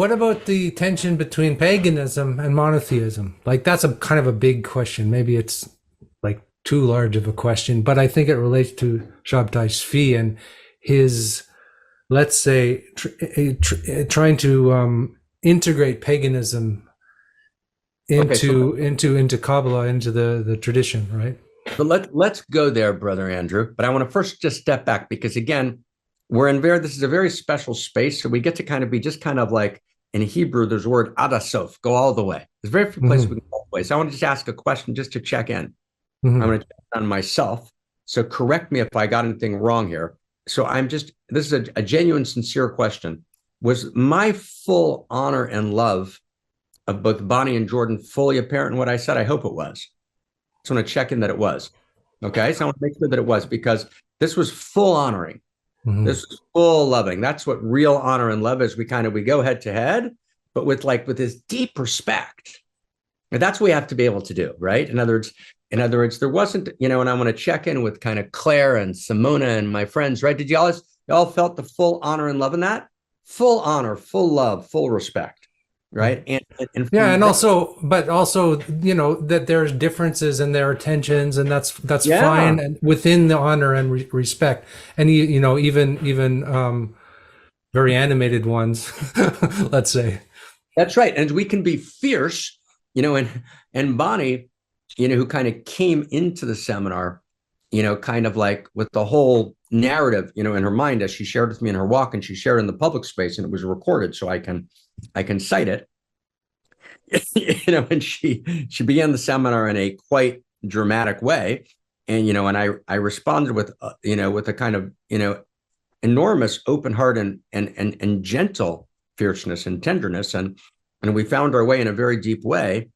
what about the tension between paganism and monotheism? Like that's a kind of a big question. Maybe it's like too large of a question, but I think it relates to Sabbatai Sevi and his, let's say, trying to integrate paganism into Kabbalah, into the tradition, right? But let's go there, Brother Andrew. But I want to first just step back because again, this is a very special space. So we get to kind of be just kind of like in Hebrew, there's a word adasof, go all the way. There's very few places we can go all the way. So I want to just ask a question just to check in. I'm going to check on myself. So correct me if I got anything wrong here. So this is a genuine, sincere question. Was my full honor and love of both Bonnie and Jordan fully apparent in what I said? I hope it was. So I want to check in that it was. Okay. So I want to make sure that it was, because this was full honoring. This is full loving. That's what real honor and love is. We go head to head, but with this deep respect. And that's what we have to be able to do, right? In other words, there wasn't, and I want to check in with kind of Claire and Simona and my friends, right? Did y'all felt the full honor and love in that? Full honor, full love, full respect, right? And also that there's differences and there are tensions, and that's fine, and within the honor and respect, and even very animated ones, let's say. That's right, and we can be fierce, and Bonnie, who kind of came into the seminar, kind of like with the whole narrative, in her mind as she shared with me in her walk, and she shared in the public space, and it was recorded, so I can cite it. And she began the seminar in a quite dramatic way, and and I responded with with a kind of enormous open heart and gentle fierceness and tenderness, and we found our way in a very deep way,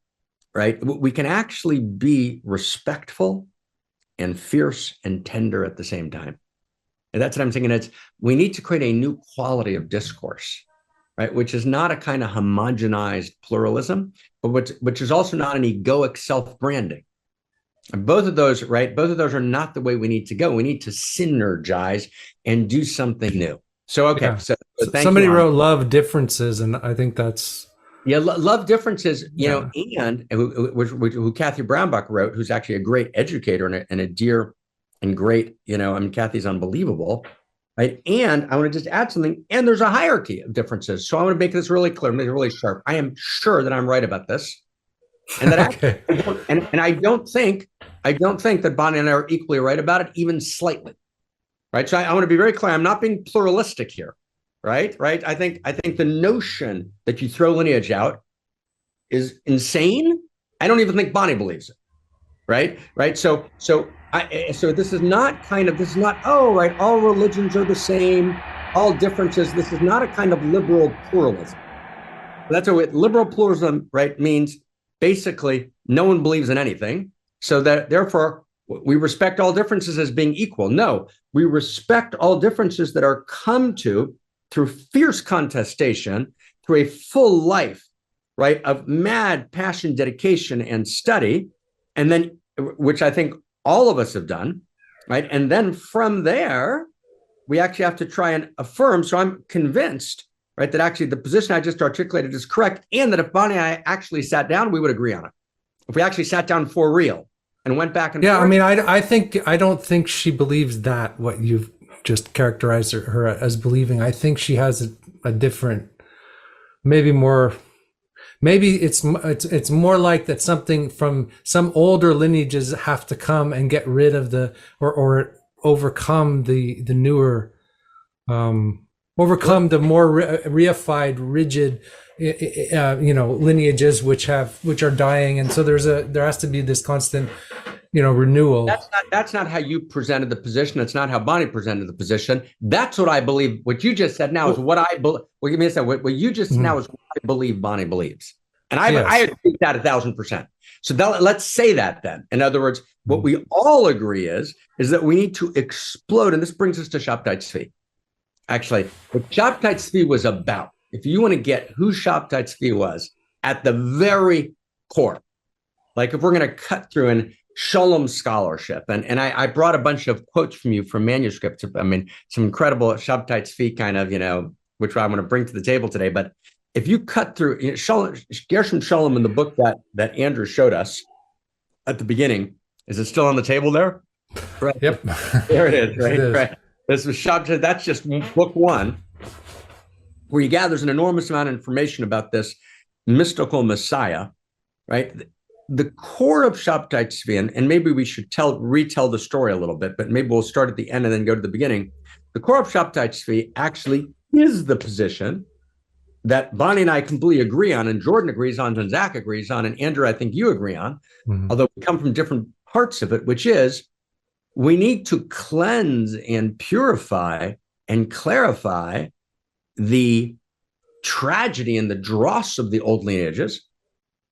right? We can actually be respectful and fierce and tender at the same time, and that's what I'm saying. We need to create a new quality of discourse, right? Which is not a kind of homogenized pluralism, but which is also not an egoic self-branding. And both of those, right? Both of those are not the way we need to go. We need to synergize and do something new. So, okay. Yeah. So somebody wrote love differences, and I think that's... Yeah, love differences, and who Kathy Brownback wrote, who's actually a great educator and a dear and great, Kathy's unbelievable. Right. And I want to just add something. And there's a hierarchy of differences. So I want to make this really clear, make it really sharp. I am sure that I'm right about this. And that okay. I don't think that Bonnie and I are equally right about it, even slightly. Right. So I want to be very clear. I'm not being pluralistic here. Right. Right. I think the notion that you throw lineage out is insane. I don't even think Bonnie believes it. Right. Right. So this is not, oh, right, all religions are the same, all differences. This is not a kind of liberal pluralism. That's what liberal pluralism, right, means. Basically, no one believes in anything. So that therefore, we respect all differences as being equal. No, we respect all differences that are come to through fierce contestation, through a full life, right, of mad passion, dedication, and study, and then, which I think all of us have done, right? And then from there, we actually have to try and affirm. So I'm convinced, right, that actually the position I just articulated is correct, and that if Bonnie and I actually sat down, we would agree on it. If we actually sat down for real and went back and forth. I mean, I don't think she believes that, what you've just characterized her as believing. I think she has a different, maybe it's more like that something from some older lineages have to come and get rid of or overcome the newer, the more reified, rigid, lineages which are dying, and so there has to be this constant, renewal. That's not how you presented the position. That's not how Bonnie presented the position. That's what I believe. What you just said now is what I believe. Well, give me a second. What you just said now is what I believe Bonnie believes. And I agree with that 1,000%. So let's say that then. In other words, what we all agree is that we need to explode. And this brings us to Sabbatai Sevi. Actually, what Sabbatai Sevi was about, if you want to get who Sabbatai Sevi was at the very core, like if we're going to cut through and Shalom scholarship, and I brought a bunch of quotes from you from manuscripts. I mean, some incredible Sabbatai Sevi kind of, which I'm going to bring to the table today. But if you cut through, Gershom Scholem in the book that Andrew showed us at the beginning, is it still on the table there? Right. Yep. There it is. Right. It is. Right. This was Shapit. That's just book one, where he gathers an enormous amount of information about this mystical Messiah. Right. The core of Sabbatai Sevi, and maybe we should retell the story a little bit, but maybe we'll start at the end and then go to the beginning. The core of Sabbatai Sevi actually is the position that Bonnie and I completely agree on, and Jordan agrees on, and Zach agrees on, and Andrew, I think you agree on, although we come from different parts of it, which is we need to cleanse and purify and clarify the tragedy and the dross of the old lineages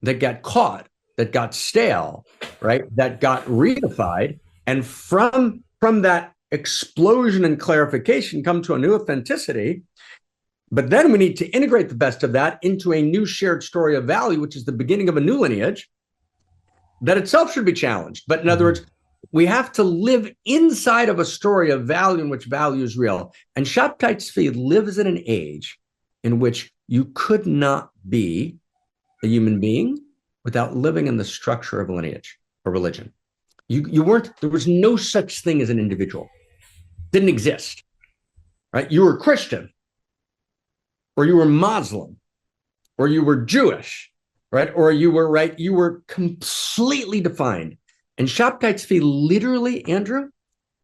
that got caught, that got stale, right? That got reified, and from that explosion and clarification come to a new authenticity. But then we need to integrate the best of that into a new shared story of value, which is the beginning of a new lineage that itself should be challenged. But in other words, we have to live inside of a story of value in which value is real. And Sabbatai Sevi lives in an age in which you could not be a human being without living in the structure of a lineage or religion. You weren't, there was no such thing as an individual. Didn't exist, right? You were Christian, or you were Muslim, or you were Jewish, right? Or you were completely defined. And Sabbatai Sevi literally, Andrew,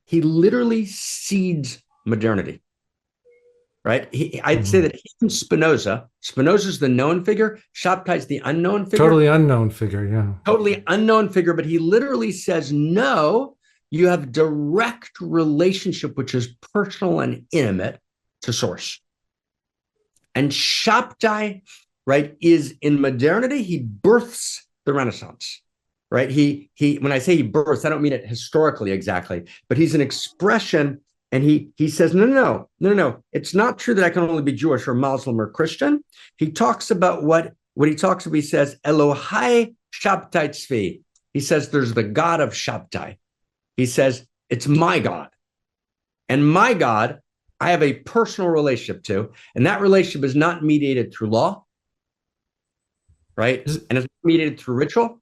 he literally seeds modernity, right? I'd say that even Spinoza's the known figure, Sabbatai's the unknown figure. Totally unknown figure, yeah. Totally unknown figure, but he literally says, no, you have direct relationship, which is personal and intimate, to source. And Sabbatai, right, is in modernity, he births the Renaissance, right? He when I say he births, I don't mean it historically exactly, but he's an expression, and he says, no. It's not true that I can only be Jewish or Muslim or Christian. He talks about what he talks about. He says, Elohai Sabbatai Sevi. He says, there's the God of Sabbatai. He says, it's my God. And my God, I have a personal relationship to, and that relationship is not mediated through law, right? And it's not mediated through ritual,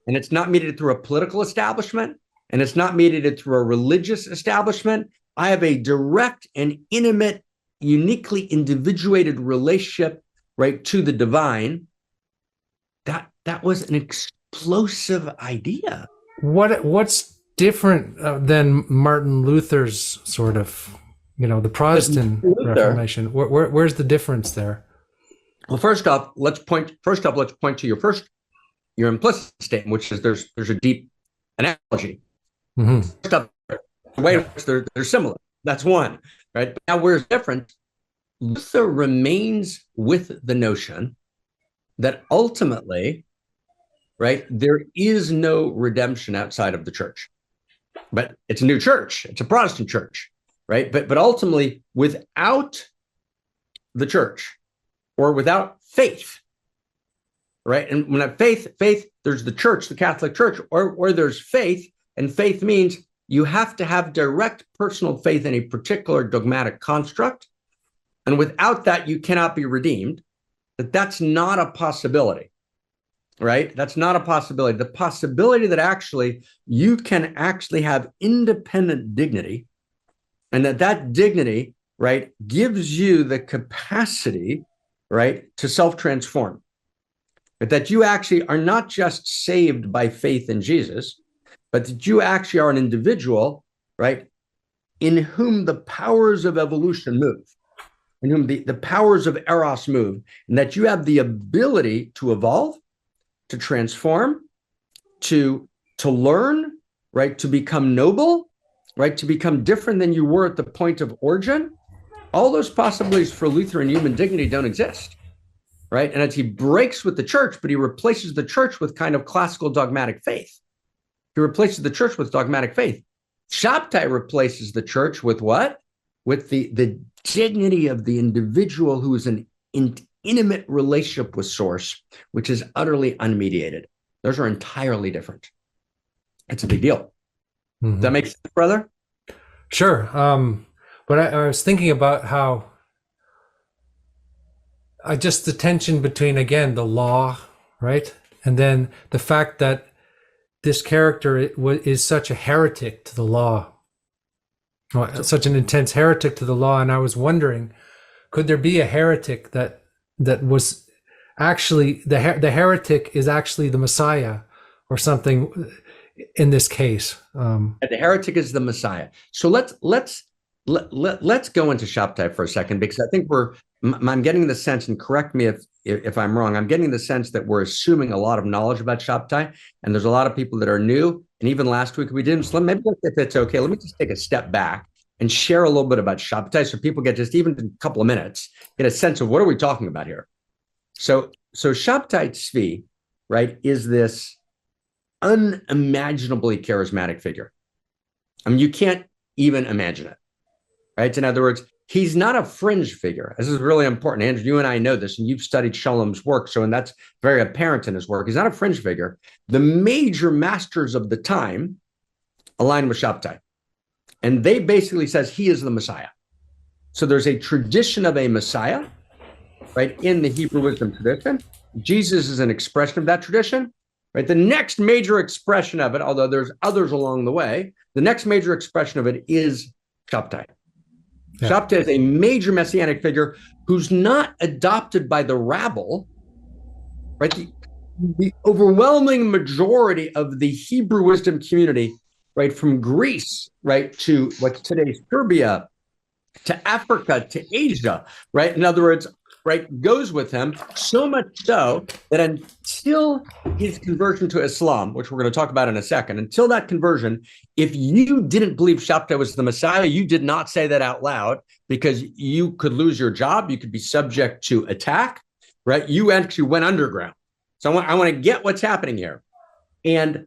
and it's not mediated through a political establishment, and it's not mediated through a religious establishment. I have a direct and intimate, uniquely individuated relationship, right, to the divine. That was an explosive idea. What's different than Martin Luther's sort of, the Protestant Reformation? Where's the difference there? Well, first off, let's point to your implicit statement, which is there's a deep analogy. First up, the way in which they're similar. That's one, right? But now where's different? Luther remains with the notion that ultimately, right, there is no redemption outside of the church. But it's a new church. It's a Protestant church, right? But ultimately, without the church or without faith, right? And when I faith, there's the church, the Catholic Church, or there's faith, and faith means you have to have direct personal faith in a particular dogmatic construct. And without that, you cannot be redeemed. That's not a possibility, right? That's not a possibility. The possibility that actually you can actually have independent dignity, and that dignity, right, gives you the capacity, right, to self-transform. But that you actually are not just saved by faith in Jesus, but that you actually are an individual, right, in whom the powers of evolution move, in whom the powers of Eros move, and that you have the ability to evolve, to transform, to learn, right, to become noble, right, to become different than you were at the point of origin. All those possibilities for Lutheran human dignity don't exist, right? And as he breaks with the church, but he replaces the church with kind of classical dogmatic faith. He replaces the church with dogmatic faith. Sabbatai replaces the church with what? With the dignity of the individual who is an intimate relationship with source, which is utterly unmediated. Those are entirely different. It's a big deal. Does that make sense, brother? Sure. But I was thinking about how just the tension between, again, the law, right? And then the fact that this character is such a heretic to the law, such an intense heretic to the law. And I was wondering, could there be a heretic that was actually the heretic is actually the Messiah or something in this case? The heretic is the Messiah. So let's go into Shaptai for a second, because I think I'm getting the sense, and correct me if I'm wrong, I'm getting the sense that we're assuming a lot of knowledge about Shaptai, and there's a lot of people that are new. And even last week we didn't. So maybe if it's okay, let me just take a step back and share a little bit about Shaptai, so people get just even a couple of minutes, get a sense of what are we talking about here. So Sabbatai Sevi, right, is this unimaginably charismatic figure. I mean, you can't even imagine it, right? In other words, he's not a fringe figure. This is really important. Andrew, you and I know this, and you've studied Shalom's work, and that's very apparent in his work. He's not a fringe figure. The major masters of the time align with Shaptai, and they basically says he is the Messiah. So there's a tradition of a Messiah, right, in the Hebrew wisdom tradition. Jesus is an expression of that tradition, right? The next major expression of it, although there's others along the way, the next major expression of it is Shaptai. Yeah. Shaptai is a major messianic figure who's not adopted by the rabble, right? The overwhelming majority of the Hebrew wisdom community, right, from Greece, right, to what's today's Serbia, to Africa, to Asia, right? In other words, right, goes with him, so much so that until his conversion to Islam, which we're going to talk about in a second, until that conversion, if you didn't believe Shaptai was the Messiah, you did not say that out loud, because you could lose your job, you could be subject to attack, right? You actually went underground. So I want to get what's happening here. And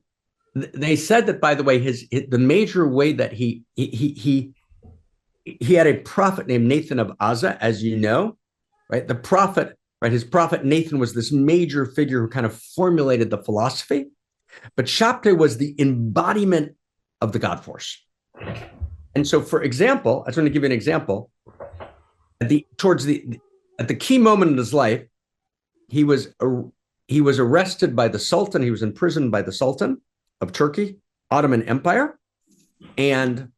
they said that, by the way, the major way that he had a prophet named Nathan of Azza, as you know, right? The prophet, right? His prophet Nathan was this major figure who kind of formulated the philosophy, but Shaptai was the embodiment of the God force. And so, for example, I just want to give you an example. At the key moment in his life, he was arrested by the Sultan. He was imprisoned by the Sultan of Turkey, Ottoman Empire, and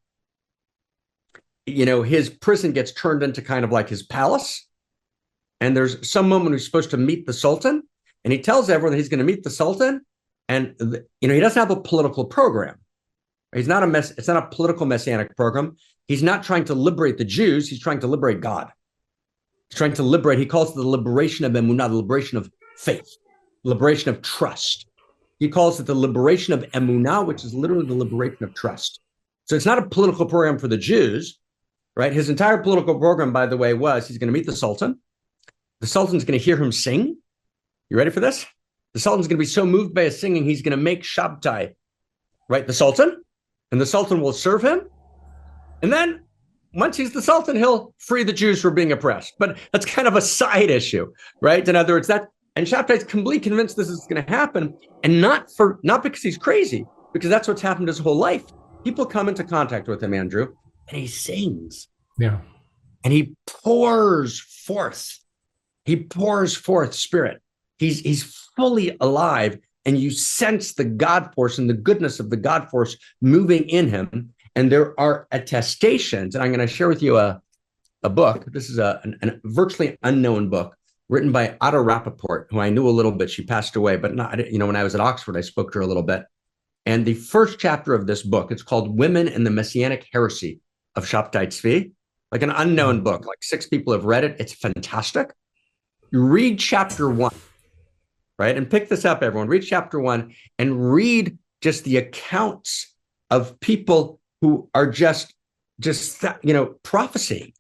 his prison gets turned into kind of like his palace. And there's some moment he's supposed to meet the Sultan, and he tells everyone that he's going to meet the Sultan, and he doesn't have a political program. It's not a political messianic program. He's not trying to liberate the Jews. He's trying to liberate God. He's trying to liberate. He calls it the liberation of emunah, the liberation of faith, liberation of trust. He calls it the liberation of emunah, which is literally the liberation of trust. So it's not a political program for the Jews, right? His entire political program, by the way, was he's going to meet the Sultan. The Sultan's going to hear him sing. You ready for this? The Sultan's going to be so moved by his singing, he's going to make Shaptai, right, the Sultan, and the Sultan will serve him. And then once he's the Sultan, he'll free the Jews from being oppressed. But that's kind of a side issue, right? In other words, and Shaptai's completely convinced this is going to happen, and not because he's crazy, because that's what's happened his whole life. People come into contact with him, Andrew, and he sings. Yeah. And he pours forth spirit. He's fully alive, and you sense the God force and the goodness of the God force moving in him. And there are attestations, and I'm going to share with you a book. This is a virtually unknown book written by Ada Rappaport, who I knew a little bit. She passed away, but not, when I was at Oxford, I spoke to her a little bit. And the first chapter of this book, it's called Women and the Messianic Heresy of Sabbatai Sevi, like an unknown book. Like 6 people have read it. It's fantastic. You read chapter 1, right? And pick this up, everyone. Read chapter 1 and read just the accounts of people who are just prophesying.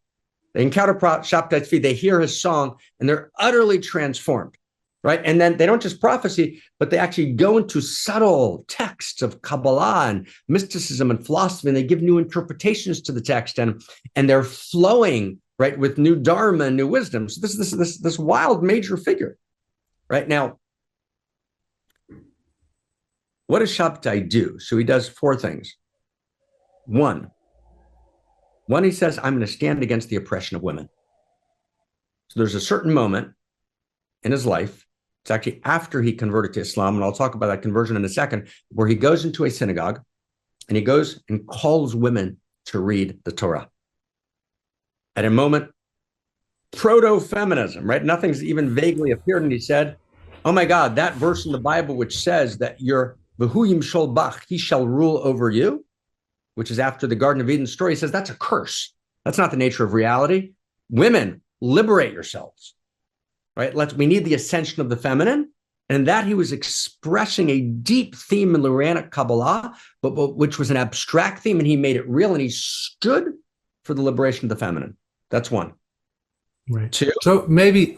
They encounter Sabbatai Sevi, they hear his song, and they're utterly transformed, right? And then they don't just prophecy, but they actually go into subtle texts of Kabbalah and mysticism and philosophy, and they give new interpretations to the text, and they're flowing, right, with new dharma and new wisdom. So this wild major figure, right? Now, what does Sabbatai do? So he does 4 things. One, he says, I'm going to stand against the oppression of women. So there's a certain moment in his life. It's actually after he converted to Islam, and I'll talk about that conversion in a second, where he goes into a synagogue and he goes and calls women to read the Torah. At a moment, proto-feminism, right? Nothing's even vaguely appeared. And he said, oh my God, that verse in the Bible, which says that your V'huyim shol bach, he shall rule over you, which is after the Garden of Eden story, he says that's a curse. That's not the nature of reality. Women, liberate yourselves, right? We need the ascension of the feminine. And that he was expressing a deep theme in Lurianic Kabbalah, but which was an abstract theme, and he made it real, and he stood for the liberation of the feminine. That's one. Right. Two. So maybe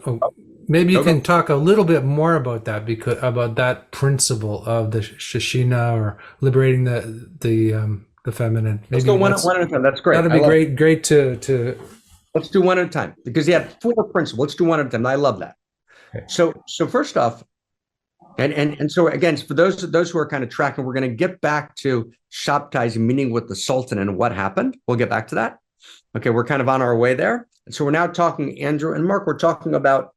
you can talk a little bit more about that, because about that principle of the Shashina, or liberating the feminine. Maybe let's go one at a time. That's great. That'd be great to. Let's do one at a time, because he had 4 principles. Let's do one at a time. I love that. Okay. So first off, and so again, for those who are kind of tracking, we're going to get back to Shabtai's meeting with the Sultan and what happened. We'll get back to that. Okay, we're kind of on our way there. And so we're now talking, Andrew and Mark, we're talking about,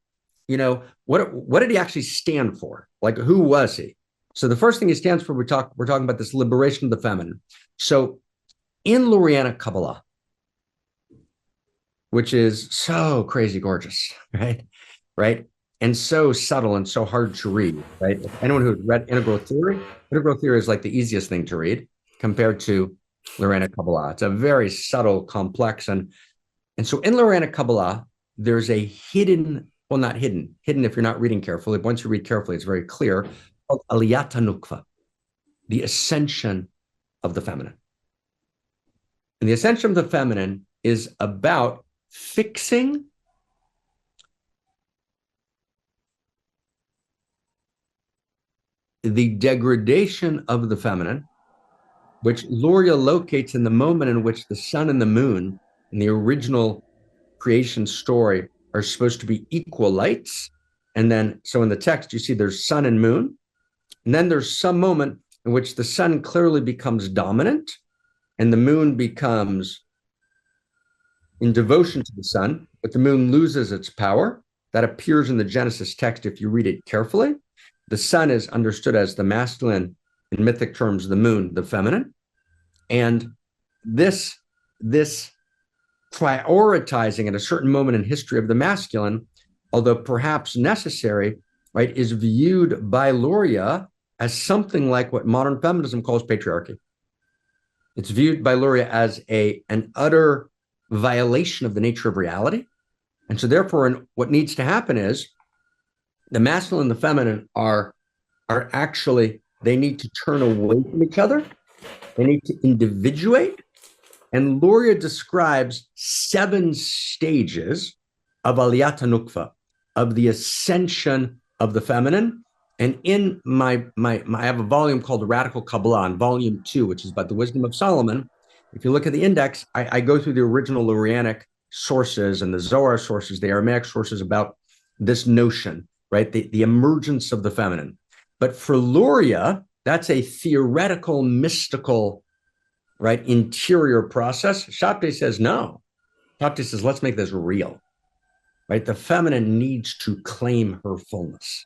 what did he actually stand for? Like, who was he? So the first thing he stands for, we're talking about this liberation of the feminine. So in Lurianic Kabbalah, which is so crazy gorgeous, right? And so subtle and so hard to read, right? Anyone who's read integral theory is like the easiest thing to read compared to Lurianic Kabbalah. It's a very subtle, complex, and so in Lurianic Kabbalah, there's a hidden if you're not reading carefully. Once you read carefully, it's very clear, called Aliyat Nukva, the ascension of the feminine. And the ascension of the feminine is about fixing the degradation of the feminine, which Luria locates in the moment in which the sun and the moon in the original creation story are supposed to be equal lights. And then, so in the text, you see there's sun and moon. And then there's some moment in which the sun clearly becomes dominant and the moon becomes in devotion to the sun, but the moon loses its power. That appears in the Genesis text if you read it carefully. The sun is understood as the masculine, in mythic terms, the moon, the feminine. And this prioritizing at a certain moment in history of the masculine, although perhaps necessary, right, is viewed by Luria as something like what modern feminism calls patriarchy. It's viewed by Luria as an utter violation of the nature of reality. And so therefore, what needs to happen is the masculine and the feminine are actually, they need to turn away from each other. They need to individuate. And Luria describes 7 stages of Aliyat Nukva, of the ascension of the feminine. And in I have a volume called Radical Kabbalah, in volume 2, which is about the wisdom of Solomon. If you look at the index, I go through the original Lurianic sources and the Zohar sources, the Aramaic sources about this notion, right? The emergence of the feminine. But for Luria, that's a theoretical, mystical, right, interior process. Shapit says, no. Shapit says, let's make this real, right? The feminine needs to claim her fullness.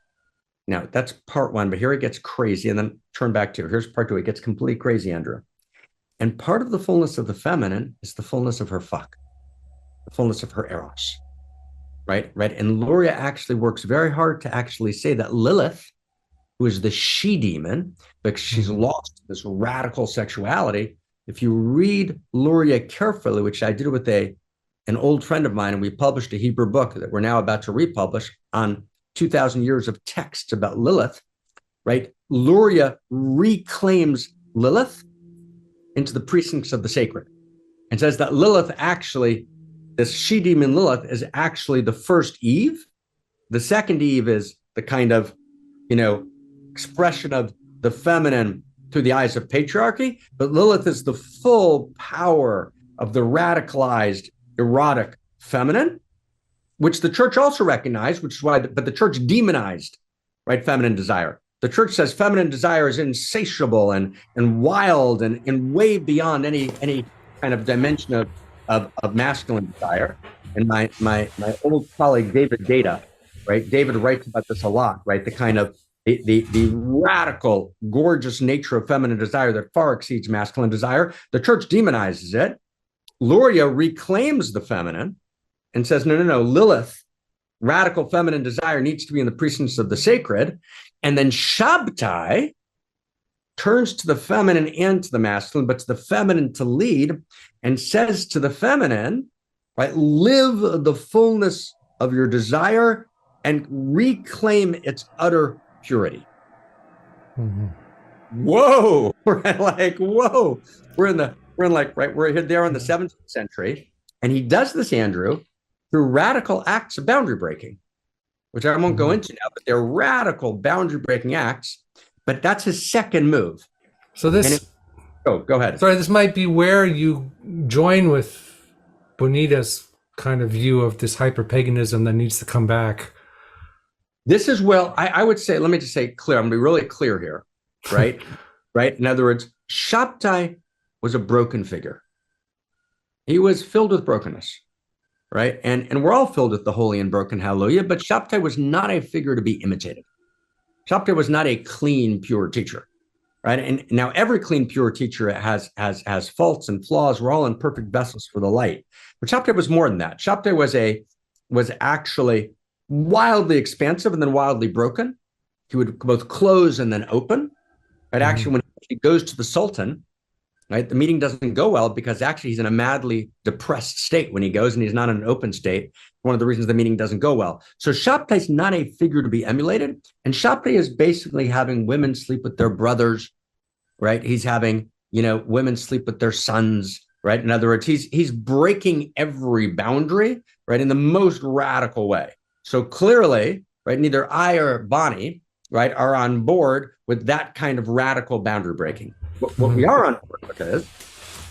Now, that's part 1, but here it gets crazy, and then turn back to, here's part 2. It gets completely crazy, Andrew. And part of the fullness of the feminine is the fullness of her fuck, the fullness of her eros, right? And Luria actually works very hard to actually say that Lilith, who is the she demon, because she's lost this radical sexuality. If you read Luria carefully, which I did with an old friend of mine, and we published a Hebrew book that we're now about to republish on 2,000 years of texts about Lilith, right? Luria reclaims Lilith into the precincts of the sacred and says that Lilith actually, this she demon Lilith, is actually the first Eve. The second Eve is the kind of, expression of the feminine through the eyes of patriarchy, but Lilith is the full power of the radicalized, erotic feminine, which the church also recognized, which is why, but the church demonized, right, feminine desire. The church says feminine desire is insatiable and wild and way beyond any kind of dimension of masculine desire. And my old colleague David Data right? David writes about this a lot, right? The kind of the radical, gorgeous nature of feminine desire that far exceeds masculine desire. The church demonizes it. Luria reclaims the feminine and says, no, no, no, Lilith, radical feminine desire needs to be in the precincts of the sacred. And then Shabtai turns to the feminine and to the masculine, but to the feminine to lead, and says to the feminine, right, live the fullness of your desire and reclaim its utter purity. Mm-hmm. Whoa, we're like, whoa, we're in like, right, we're there in the 17th century. And he does this, Andrew, through radical acts of boundary breaking, which I won't go into now, but they're radical boundary breaking acts. But that's his second move. So this, go ahead. Sorry, this might be where you join with Bonita's kind of view of this hyper-paganism that needs to come back. This is, well, I would say, let me just say clear. I'm going to be really clear here, right? Right? In other words, Shabtai was a broken figure. He was filled with brokenness, right? And we're all filled with the holy and broken, hallelujah, but Shabtai was not a figure to be imitated. Shabtai was not a clean, pure teacher, right? And now every clean, pure teacher has faults and flaws. We're all imperfect vessels for the light. But Shabtai was more than that. Shabtai was actually wildly expansive and then wildly broken. He would both close and then open. Right? Actually, when he goes to the Sultan, right, the meeting doesn't go well because actually he's in a madly depressed state when he goes, and he's not in an open state. One of the reasons the meeting doesn't go well. So Shabtai is not a figure to be emulated. And Shabtai is basically having women sleep with their brothers, right? He's having, women sleep with their sons, right? In other words, he's breaking every boundary, right, in the most radical way. So clearly, right, neither I or Bonnie, right, are on board with that kind of radical boundary breaking. What we are on board with is,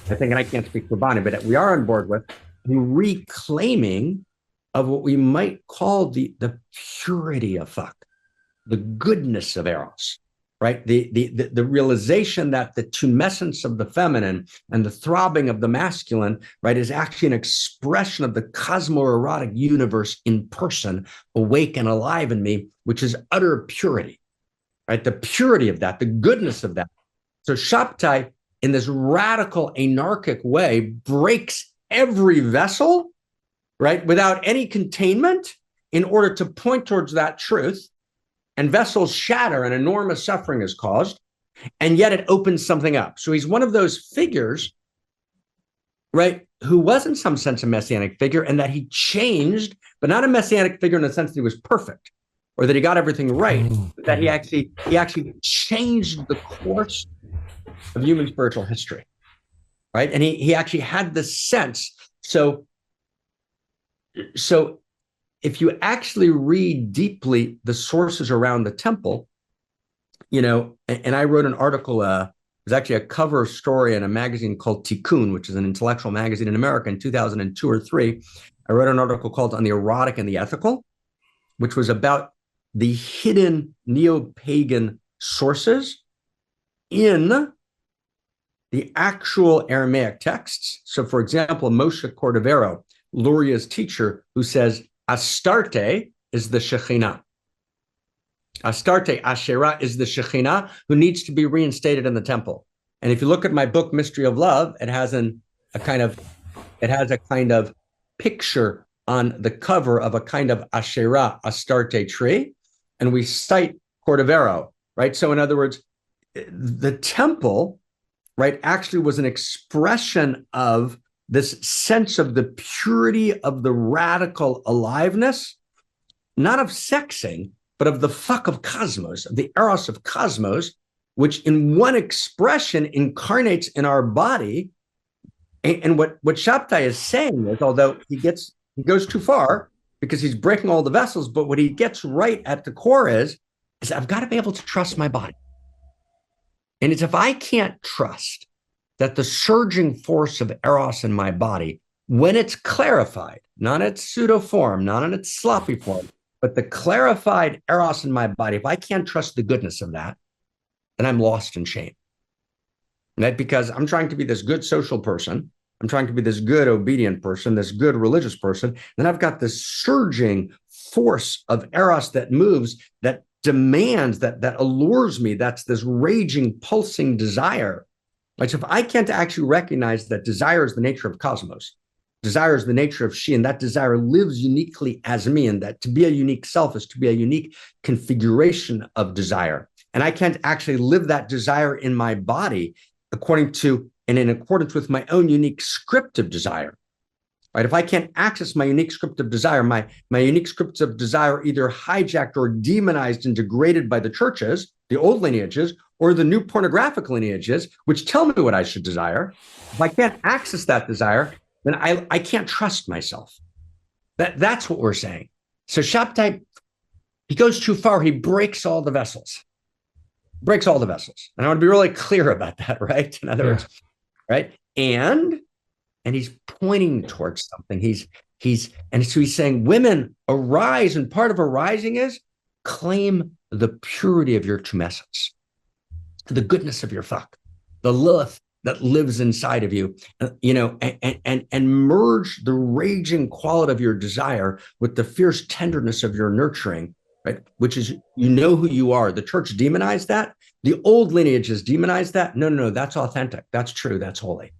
I think, and I can't speak for Bonnie, but we are on board with the reclaiming of what we might call the purity of fuck, the goodness of Eros, right? The realization that the tumescence of the feminine and the throbbing of the masculine, right, is actually an expression of the cosmoerotic universe in person, awake and alive in me, which is utter purity, right? The purity of that, the goodness of that. So Shabtai, in this radical anarchic way, breaks every vessel, right, without any containment in order to point towards that truth. And vessels shatter and enormous suffering is caused, and yet it opens something up. So he's one of those figures, right, who was in some sense a messianic figure, and that he changed, but not a messianic figure in the sense that he was perfect or that he got everything right, but that he actually changed the course of human spiritual history, right? And he actually had this sense. So if you actually read deeply the sources around the temple, and I wrote an article, it was actually a cover story in a magazine called Tikkun, which is an intellectual magazine in America in 2002 or 3. I wrote an article called On the Erotic and the Ethical, which was about the hidden neopagan sources in the actual Aramaic texts. So, for example, Moshe Cordovero, Luria's teacher, who says Astarte is the Shekhinah. Astarte, Asherah, is the Shekhinah who needs to be reinstated in the temple. And if you look at my book, Mystery of Love, it has a kind of picture on the cover of a kind of Asherah, Astarte tree. And we cite Cordovero, right? So in other words, the temple, right, actually was an expression of this sense of the purity of the radical aliveness, not of sexing, but of the fuck of cosmos, of the Eros of cosmos, which in one expression incarnates in our body. And what Shabtai is saying is, although he goes too far because he's breaking all the vessels, but what he gets right at the core is I've got to be able to trust my body. And it's if I can't trust that the surging force of Eros in my body, when it's clarified, not its pseudo form, not in its sloppy form, but the clarified Eros in my body, if I can't trust the goodness of that, then I'm lost in shame. Right? Because I'm trying to be this good social person. I'm trying to be this good obedient person, this good religious person. Then I've got this surging force of Eros that moves, that demands, that allures me. That's this raging, pulsing desire. Like, so if I can't actually recognize that desire is the nature of cosmos, desire is the nature of she, and that desire lives uniquely as me, and that to be a unique self is to be a unique configuration of desire. And I can't actually live that desire in my body according to and in accordance with my own unique script of desire. Right? If I can't access my unique script of desire, my unique scripts of desire are either hijacked or demonized and degraded by the churches, the old lineages, or the new pornographic lineages, which tell me what I should desire. If I can't access that desire, then I can't trust myself. That's what we're saying. So Shapit, he goes too far. He breaks all the vessels. Breaks all the vessels. And I want to be really clear about that, right? In other words, right? And he's pointing towards something. And so he's saying, women, arise. And part of arising is claim the purity of your tumescence, the goodness of your fuck, the Lilith that lives inside of you, and merge the raging quality of your desire with the fierce tenderness of your nurturing, right? Which is, who you are. The church demonized that. The old lineages demonized that. No, that's authentic. That's true. That's holy.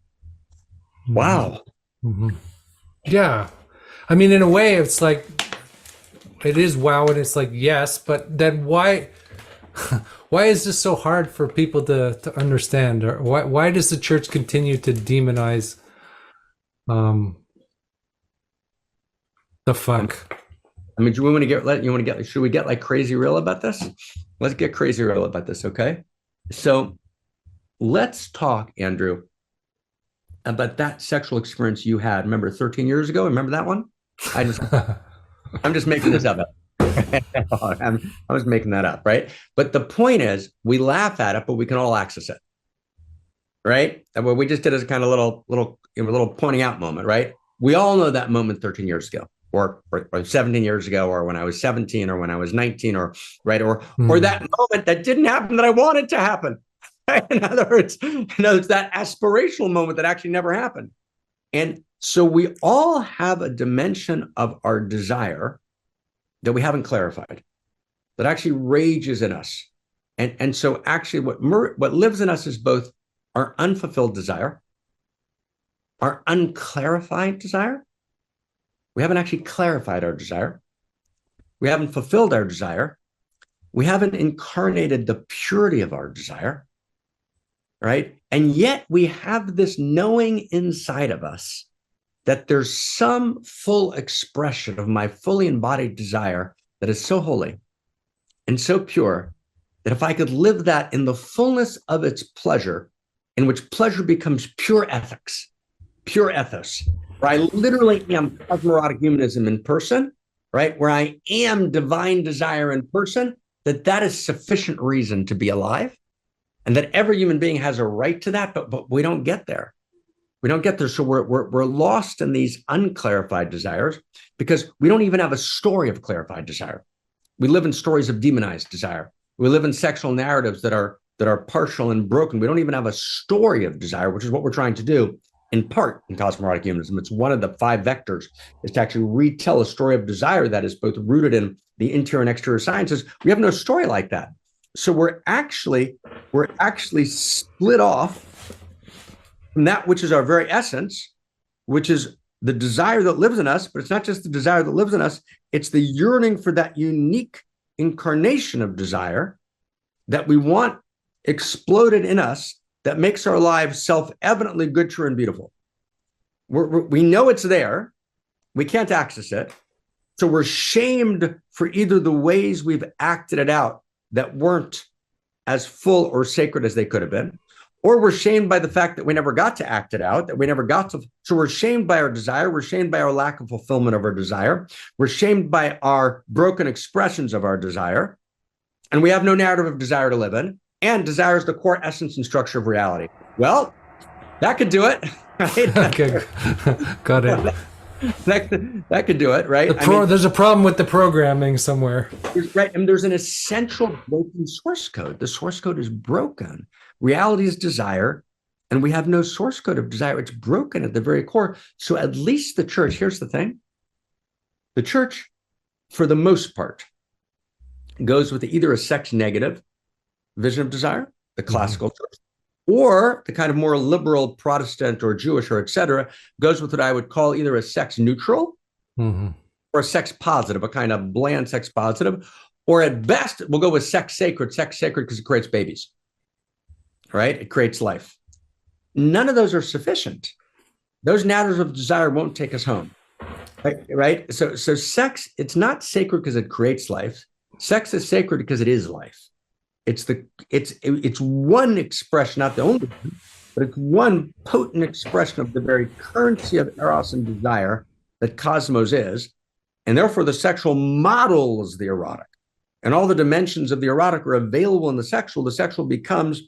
Wow. Mm-hmm. Yeah. I mean, in a way, it's like, it is wow, and it's like, yes, but then why is this so hard for people to understand? Or why does the church continue to demonize the fuck? I mean, should we get like crazy real about this? Let's get crazy real about this, okay? So let's talk, Andrew, about that sexual experience you had. Remember 13 years ago? Remember that one? I'm just making this up. I was making that up, right? But the point is, we laugh at it, but we can all access it, right? And what we just did is a kind of little pointing out moment, right? We all know that moment 13 years ago, or 17 years ago, or when I was 17, or when I was 19, or right, or that moment that didn't happen that I wanted to happen. In other words, it's that aspirational moment that actually never happened. And so we all have a dimension of our desire that we haven't clarified, that actually rages in us. And so actually what lives in us is both our unfulfilled desire, our unclarified desire. We haven't actually clarified our desire. We haven't fulfilled our desire. We haven't incarnated the purity of our desire. Right? And yet we have this knowing inside of us that there's some full expression of my fully embodied desire that is so holy and so pure that if I could live that in the fullness of its pleasure, in which pleasure becomes pure ethics, pure ethos, where I literally am cosmorotic humanism in person, right? Where I am divine desire in person, that is sufficient reason to be alive. And that every human being has a right to that, but we don't get there. We don't get there. So we're lost in these unclarified desires because we don't even have a story of clarified desire. We live in stories of demonized desire. We live in sexual narratives that are partial and broken. We don't even have a story of desire, which is what we're trying to do in part in cosmorotic humanism. It's one of the 5 vectors is to actually retell a story of desire that is both rooted in the interior and exterior sciences. We have no story like that. So we're actually split off from that which is our very essence, which is the desire that lives in us. But it's not just the desire that lives in us, it's the yearning for that unique incarnation of desire that we want exploded in us that makes our lives self-evidently good, true, and beautiful. We know it's there. We can't access it. So we're shamed for either the ways we've acted it out that weren't as full or sacred as they could have been, or we're shamed by the fact that we never got to act it out, that we never got to. So we're shamed by our desire. We're shamed by our lack of fulfillment of our desire. We're shamed by our broken expressions of our desire. And we have no narrative of desire to live in. And desire is the core essence and structure of reality. Well, that could do it. Right? Okay, got it. That could do it, right? There's a problem with the programming somewhere. Right, and there's an essential broken source code. The source code is broken. Reality is desire, and we have no source code of desire. It's broken at the very core. So at least the church, here's the thing. The church for the most part, goes with either a sex negative vision of desire, the classical church, or the kind of more liberal Protestant or Jewish or et cetera, goes with what I would call either a sex neutral or a sex positive, a kind of bland sex positive, or at best, we'll go with sex sacred because it creates babies, right? It creates life. None of those are sufficient. Those narratives of desire won't take us home, right? So sex, it's not sacred because it creates life. Sex is sacred because it is life. It's one expression, not the only one, but it's one potent expression of the very currency of Eros and desire that cosmos is, and therefore the sexual model is the erotic. And all the dimensions of the erotic are available in the sexual becomes,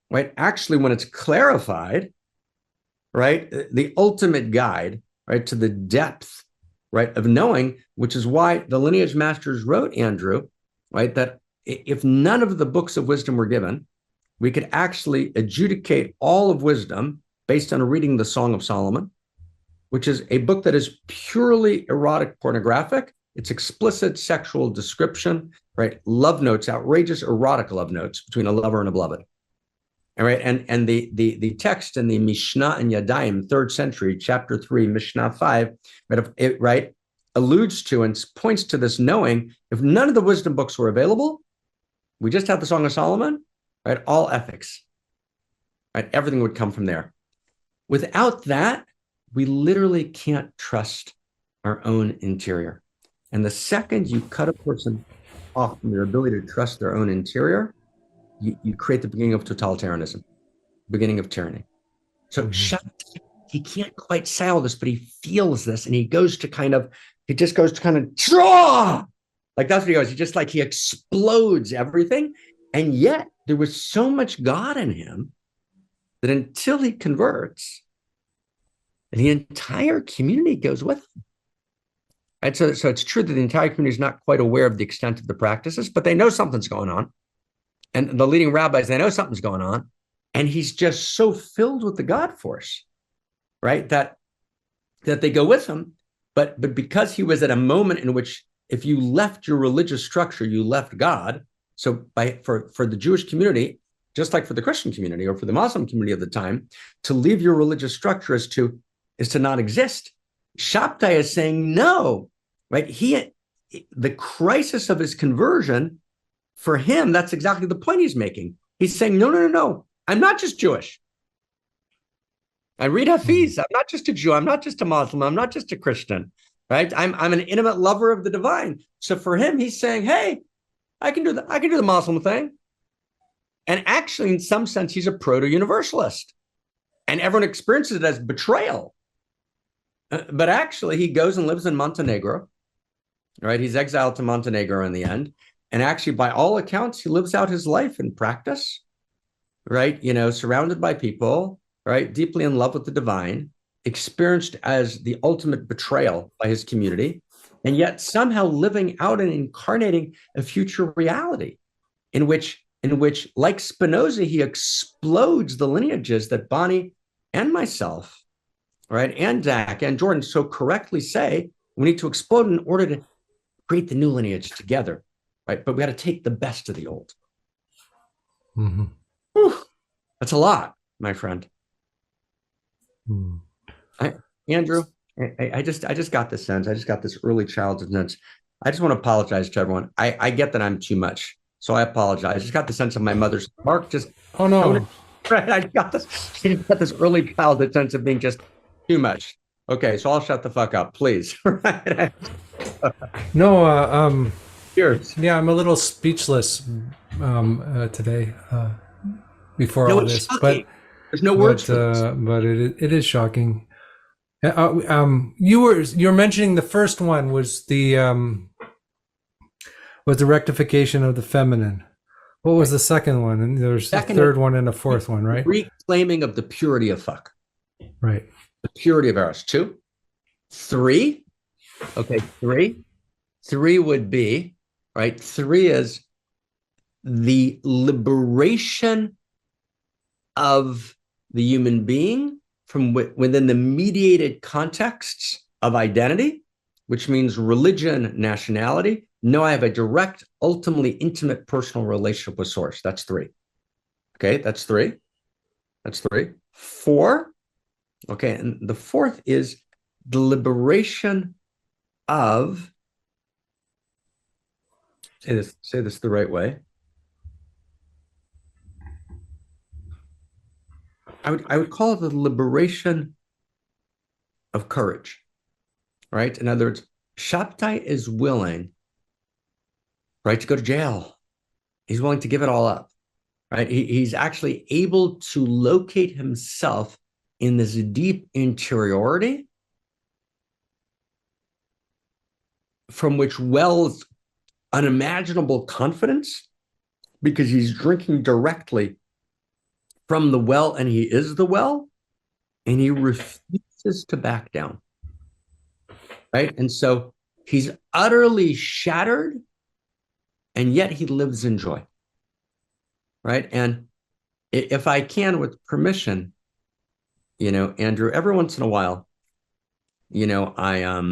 right, actually when it's clarified, right, the ultimate guide, right, to the depth, right, of knowing, which is why the lineage masters wrote, Andrew, right, that if none of the books of wisdom were given, we could actually adjudicate all of wisdom based on reading the Song of Solomon, which is a book that is purely erotic pornographic. It's explicit sexual description, right? Love notes, outrageous erotic love notes between a lover and a beloved. All right, and the text in the Mishnah and Yadayim, 3rd century, chapter 3, Mishnah 5, right, alludes to and points to this knowing, if none of the wisdom books were available, we just have the Song of Solomon, right? All ethics, right? Everything would come from there. Without that, we literally can't trust our own interior. And the second you cut a person off from their ability to trust their own interior, you create the beginning of totalitarianism, beginning of tyranny. So he can't quite say all this, but he feels this, and he just goes to kind of draw. Like that's what he goes. He explodes everything. And yet there was so much God in him that until he converts, the entire community goes with him. Right? So it's true that the entire community is not quite aware of the extent of the practices, but they know something's going on. And the leading rabbis, they know something's going on. And he's just so filled with the God force, right? That they go with him. But because he was at a moment in which if you left your religious structure, you left God. So for the Jewish community, just like for the Christian community or for the Muslim community of the time, to leave your religious structure is to not exist. Shaptai is saying no, right? The crisis of his conversion, for him, that's exactly the point he's making. He's saying, no. I'm not just Jewish. I read Hafiz. I'm not just a Jew. I'm not just a Muslim. I'm not just a Christian, right? I'm an intimate lover of the divine. So for him, he's saying, hey, I can do the Muslim thing. And actually, in some sense, he's a proto-universalist. And everyone experiences it as betrayal. But actually, he goes and lives in Montenegro, right? He's exiled to Montenegro in the end. And actually, by all accounts, he lives out his life in practice, right? Surrounded by people, right? Deeply in love with the divine, experienced as the ultimate betrayal by his community, and yet somehow living out and incarnating a future reality in which, like Spinoza, he explodes the lineages that Bonnie and myself, right, and Zach and Jordan so correctly say we need to explode in order to create the new lineage together, right? But we got to take the best of the old. Whew, that's a lot, my friend. Andrew, I just got this sense. I just got this early childhood sense. I just want to apologize to everyone. I get that I'm too much, so I apologize. I just got the sense of my mother's Mark just. Oh no! Right, I got this early childhood sense of being just too much. Okay, so I'll shut the fuck up, please. Right? No. Cheers. Yeah, I'm a little speechless today. Before all this, shocking. But there's no words for this. But it is shocking. You're mentioning the first one was the rectification of the feminine. What was the second one? And there's a third one and a fourth one, right? Reclaiming of the purity of fuck. Right. The purity of Eros. 2, 3. Okay, 3. 3 would be, right? 3 is the liberation of the human being from within the mediated contexts of identity which means religion, nationality. No, I have a direct, ultimately intimate personal relationship with source. That's 3. Okay, that's 3. That's 3. 4. Okay, and the 4th is the liberation of, say this the right way. I would call it the liberation of courage, right? In other words, Shaptai is willing, right, to go to jail. He's willing to give it all up, right? He's actually able to locate himself in this deep interiority from which wells unimaginable confidence, because he's drinking directly from the well, and he is the well, and he refuses to back down, right? And so he's utterly shattered, and yet he lives in joy, right? And if I can, with permission, Andrew, every once in a while, I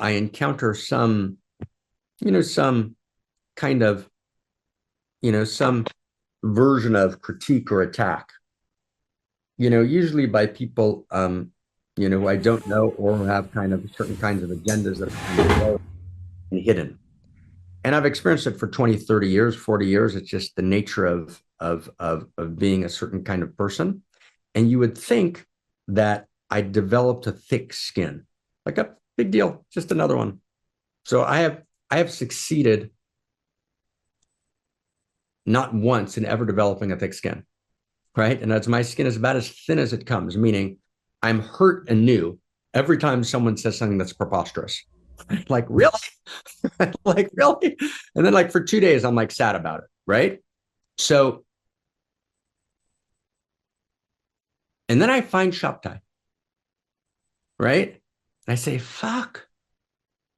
encounter some kind of, some version of critique or attack, usually by people, who I don't know, or who have kind of certain kinds of agendas that are kind of hidden. And I've experienced it for 20, 30 years, 40 years. It's just the nature of being a certain kind of person. And you would think that I developed a thick skin, like a big deal, just another one. So I have succeeded not once in ever developing a thick skin, right? And my skin is about as thin as it comes, meaning I'm hurt anew every time someone says something that's preposterous. Like, really? Like, really? And then like for 2 days, I'm like sad about it, right? So, and then I find Shaptai, right? And I say, fuck,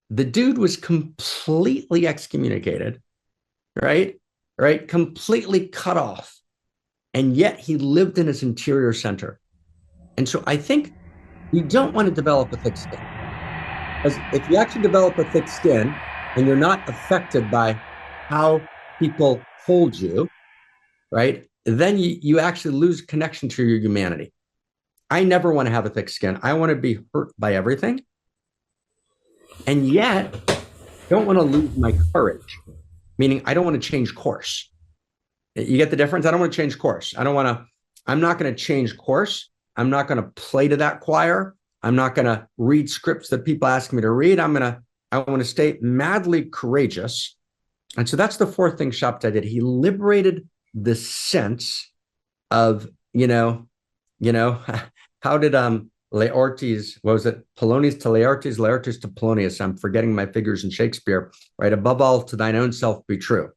the dude was completely excommunicated, right? Right? Completely cut off. And yet he lived in his interior center. And so I think you don't want to develop a thick skin. Because if you actually develop a thick skin and you're not affected by how people hold you, right, then you actually lose connection to your humanity. I never want to have a thick skin. I want to be hurt by everything. And yet, I don't want to lose my courage, meaning I don't want to change course. You get the difference? I don't want to change course. I'm not going to change course. I'm not going to play to that choir. I'm not going to read scripts that people ask me to read. I want to stay madly courageous. And so that's the 4th thing Shaptai did. He liberated the sense of, how did Laertes, what was it? Polonius to Laertes, Laertes to Polonius. I'm forgetting my figures in Shakespeare, right? Above all, to thine own self be true,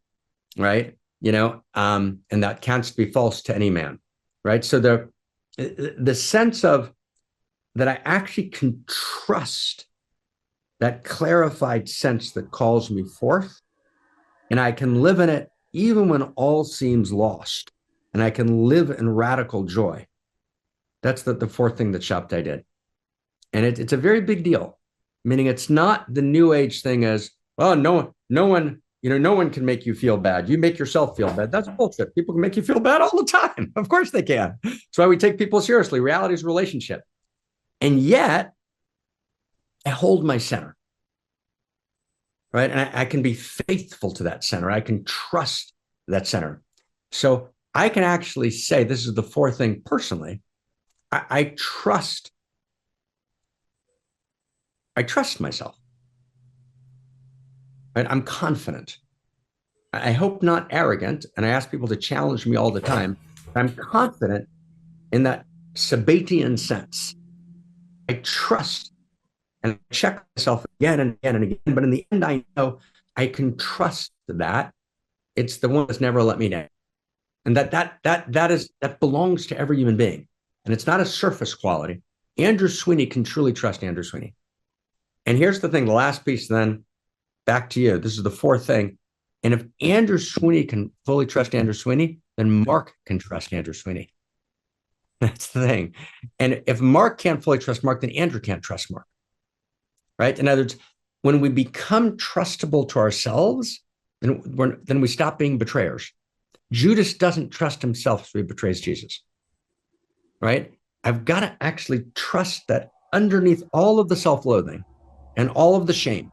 right? And that canst be false to any man, right? So the sense of that I actually can trust that clarified sense that calls me forth, and I can live in it even when all seems lost, and I can live in radical joy. That's the 4th thing that Shaptai did. And it's a very big deal, meaning it's not the new age thing as, oh, no one can make you feel bad. You make yourself feel bad. That's bullshit. People can make you feel bad all the time. Of course they can. That's why we take people seriously. Reality is relationship. And yet, I hold my center, right? And I can be faithful to that center. I can trust that center. So I can actually say, this is the 4th thing personally, I trust myself, right? I'm confident. I hope not arrogant, and I ask people to challenge me all the time. I'm confident in that Sabbatian sense. I trust and check myself again and again and again. But in the end, I know I can trust that it's the one that's never let me down. And that belongs to every human being. And it's not a surface quality. Andrew Sweeney can truly trust Andrew Sweeney. And here's the thing, the last piece, then back to you. This is the 4th thing. And if Andrew Sweeney can fully trust Andrew Sweeney, then Marc can trust Andrew Sweeney. That's the thing. And if Mark can't fully trust Mark, then Andrew can't trust Mark, right? In other words, when we become trustable to ourselves, then we stop being betrayers. Judas doesn't trust himself, so he betrays Jesus, right? I've got to actually trust that underneath all of the self-loathing and all of the shame,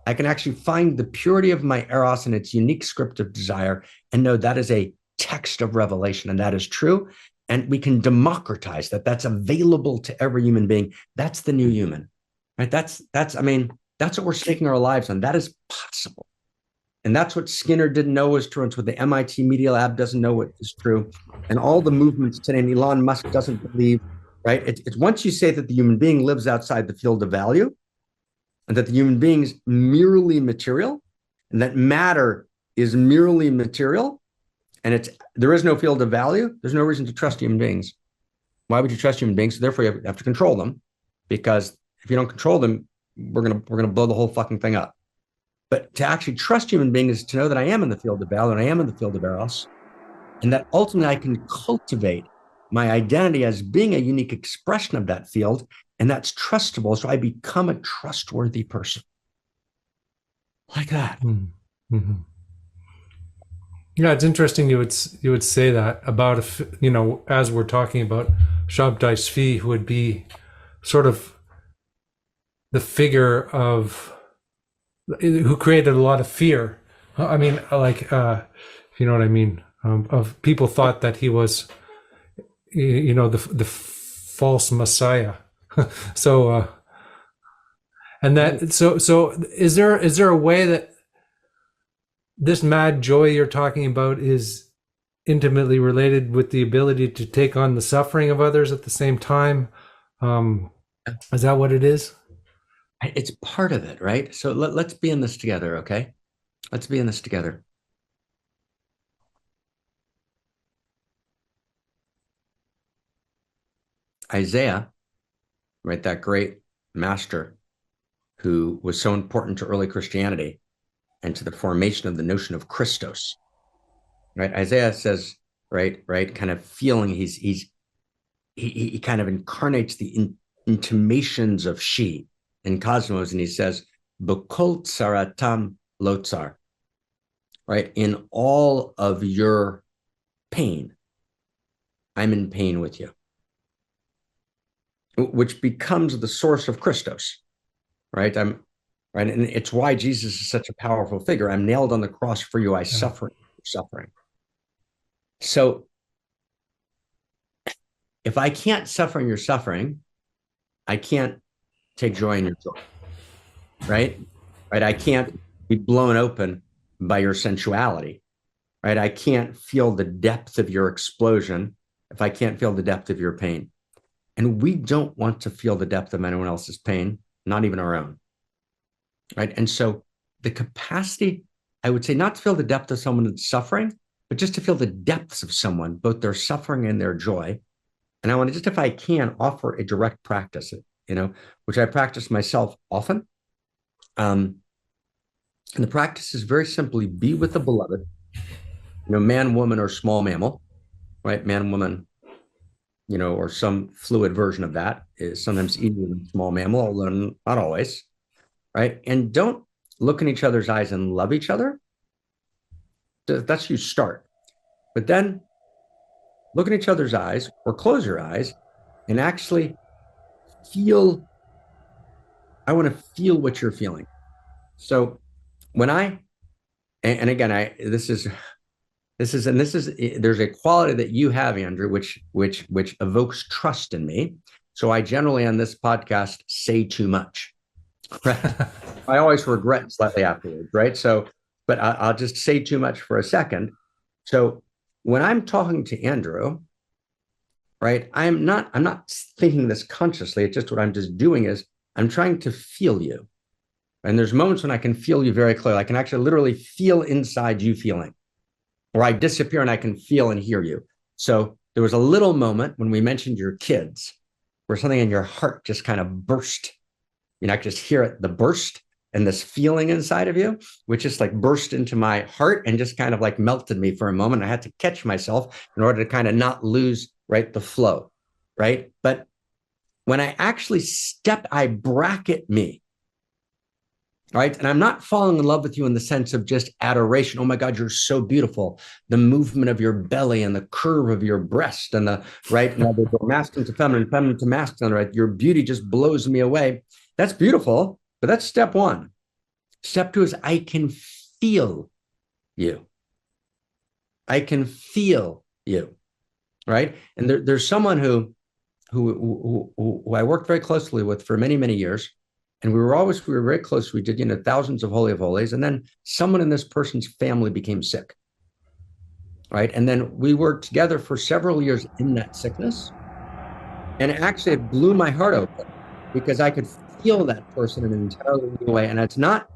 I can actually find the purity of my Eros and its unique script of desire and know that is a text of revelation, and that is true. And we can democratize that. That's available to every human being. That's the new human, right? That's what we're staking our lives on. That is possible. And that's what Skinner didn't know was true. And it's what the MIT Media Lab doesn't know what is true. And all the movements today, and Elon Musk doesn't believe, right? It's once you say that the human being lives outside the field of value, and that the human being is merely material, and that matter is merely material, and there is no field of value, there's no reason to trust human beings. Why would you trust human beings? So therefore, you have to control them, because if you don't control them, we're gonna blow the whole fucking thing up. But to actually trust human beings is to know that I am in the field of value and I am in the field of Eros, and that ultimately I can cultivate my identity as being a unique expression of that field, and that's trustable. So I become a trustworthy person. Like that. Mm-hmm. Yeah, it's interesting you would say that about, as we're talking about Sabbatai Sevi, who would be sort of the figure of who created a lot of fear. I mean, if you know what I mean, of people thought that he was, the false Messiah. So is there a way that this mad joy you're talking about is intimately related with the ability to take on the suffering of others at the same time? Is that what it is? It's part of it, right? So let's be in this together, okay? Let's be in this together. Isaiah, right, that great master who was so important to early Christianity and to the formation of the notion of Christos, right? Isaiah says, right, kind of feeling he kind of incarnates the intimations of she in Cosmos, and he says, B'kol tsaratam lotzar, right? In all of your pain, I'm in pain with you, which becomes the source of Christos, right? And it's why Jesus is such a powerful figure. I'm nailed on the cross for you. I suffer suffering. So if I can't suffer in your suffering, I can't take joy in your joy, right? I can't be blown open by your sensuality, right? I can't feel the depth of your explosion if I can't feel the depth of your pain. And we don't want to feel the depth of anyone else's pain, not even our own, right? And so the capacity, I would say, not to feel the depth of someone's suffering, but just to feel the depths of someone, both their suffering and their joy. And I want to just, if I can, offer a direct practice, which I practice myself often. And the practice is very simply be with the beloved, man, woman, or small mammal, right? Man, woman, or some fluid version of that is sometimes easier than small mammal, although not always, right? And don't look in each other's eyes and love each other. That's you start. But then look in each other's eyes or close your eyes and actually feel, I want to feel what you're feeling. So when and again, there's a quality that you have, Andrew, which evokes trust in me. So I generally on this podcast say too much. Right? I always regret slightly afterwards, right? So, but I'll just say too much for a second. So when I'm talking to Andrew, right, I'm not thinking this consciously. It's just what I'm just doing is I'm trying to feel you. And there's moments when I can feel you very clearly. I can actually literally feel inside you feeling, or I disappear and I can feel and hear you. So there was a little moment when we mentioned your kids where something in your heart just kind of burst. I could just hear it, the burst and this feeling inside of you, which just like burst into my heart and just kind of like melted me for a moment. I had to catch myself in order to kind of not lose right? The flow, right? But when I actually I bracket me, right? And I'm not falling in love with you in the sense of just adoration. Oh my God, you're so beautiful. The movement of your belly and the curve of your breast and the, right? Now they go masculine to feminine, feminine to masculine, right? Your beauty just blows me away. That's beautiful, but that's step one. Step two is I can feel you. I can feel you, right? And there's someone who I worked very closely with for many, many years. And we were very close. We did, thousands of Holy of Holies. And then someone in this person's family became sick, right? And then we worked together for several years in that sickness. And it blew my heart open because I could feel that person in an entirely new way. And it's not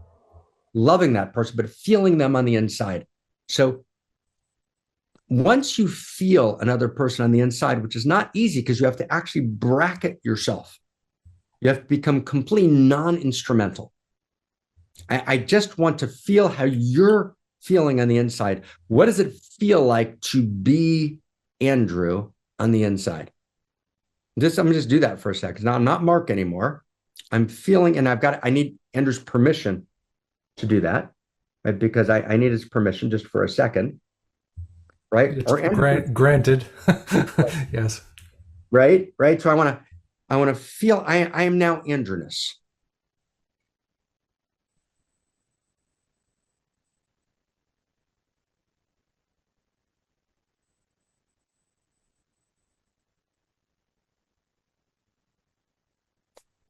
loving that person, but feeling them on the inside. So once you feel another person on the inside, which is not easy because you have to actually bracket yourself, you have to become completely non-instrumental. I just want to feel how you're feeling on the inside. What does it feel like to be Andrew on the inside? I'm gonna just do that for a second. Now I'm not Mark anymore. I'm feeling, and I need Andrew's permission to do that, right? Because I need his permission just for a second, right? It's granted. Yes. Right. So I want to feel I am now androgynous.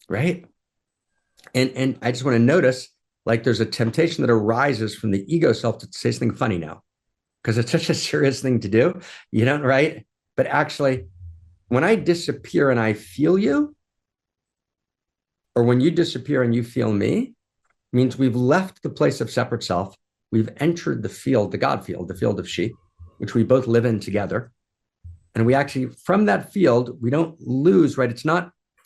Right. And I just want to notice, like, there's a temptation that arises from the ego self to say something funny now, because it's such a serious thing to do, right? But actually, when I disappear and I feel you, or when you disappear and you feel me, means we've left the place of separate self. We've entered the field, the God field, the field of she, which we both live in together. And we actually, from that field, we don't lose, right?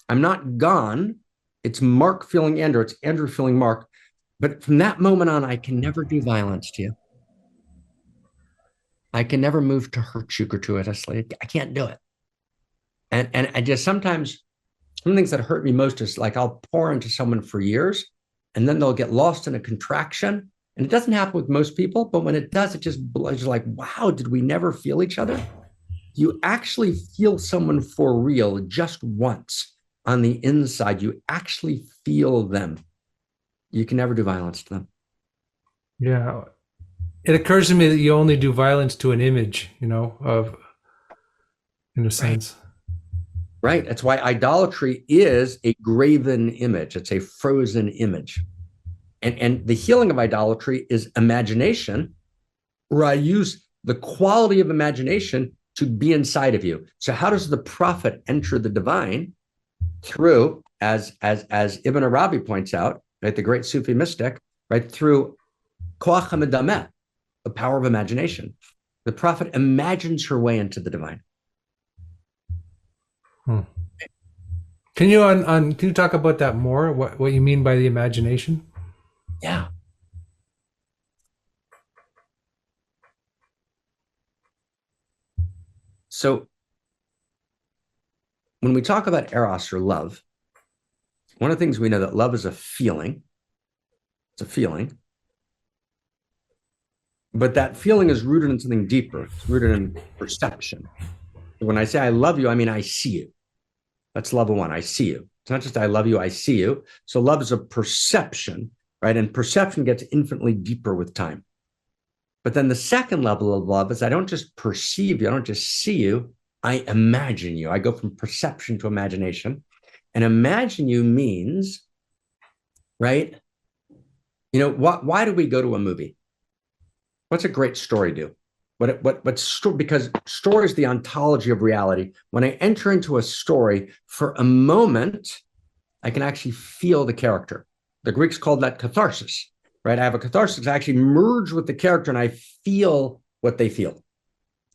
I'm not gone. It's Mark feeling Andrew. It's Andrew feeling Mark. But from that moment on, I can never do violence to you. I can never move to hurt you gratuitously. I can't do it. And I just sometimes, some things that hurt me most is like I'll pour into someone for years and then they'll get lost in a contraction. And it doesn't happen with most people, but when it does, it's like, wow, did we never feel each other? You actually feel someone for real just once on the inside. You actually feel them. You can never do violence to them. Yeah. It occurs to me that you only do violence to an image, in a sense. Right. That's why idolatry is a graven image. It's a frozen image. And the healing of idolatry is imagination, where I use the quality of imagination to be inside of you. So how does the prophet enter the divine? Through, as Ibn Arabi points out, right, the great Sufi mystic, right, through koach hamedameh, the power of imagination. The prophet imagines her way into the divine. Can you talk about that more? What you mean by the imagination? Yeah. So when we talk about eros or love, one of the things we know that love is a feeling. It's a feeling. But that feeling is rooted in something deeper. It's rooted in perception. When I say I love you, I mean I see you. That's level one. I see you. It's not just I love you, I see you. So love is a perception, right? And perception gets infinitely deeper with time. But then the second level of love is I don't just perceive you, I don't just see you, I imagine you. I go from perception to imagination. And imagine you means, right? Why do we go to a movie? What's a great story do? Because story is the ontology of reality. When I enter into a story, for a moment, I can actually feel the character. The Greeks called that catharsis, right? I have a catharsis. I actually merge with the character and I feel what they feel,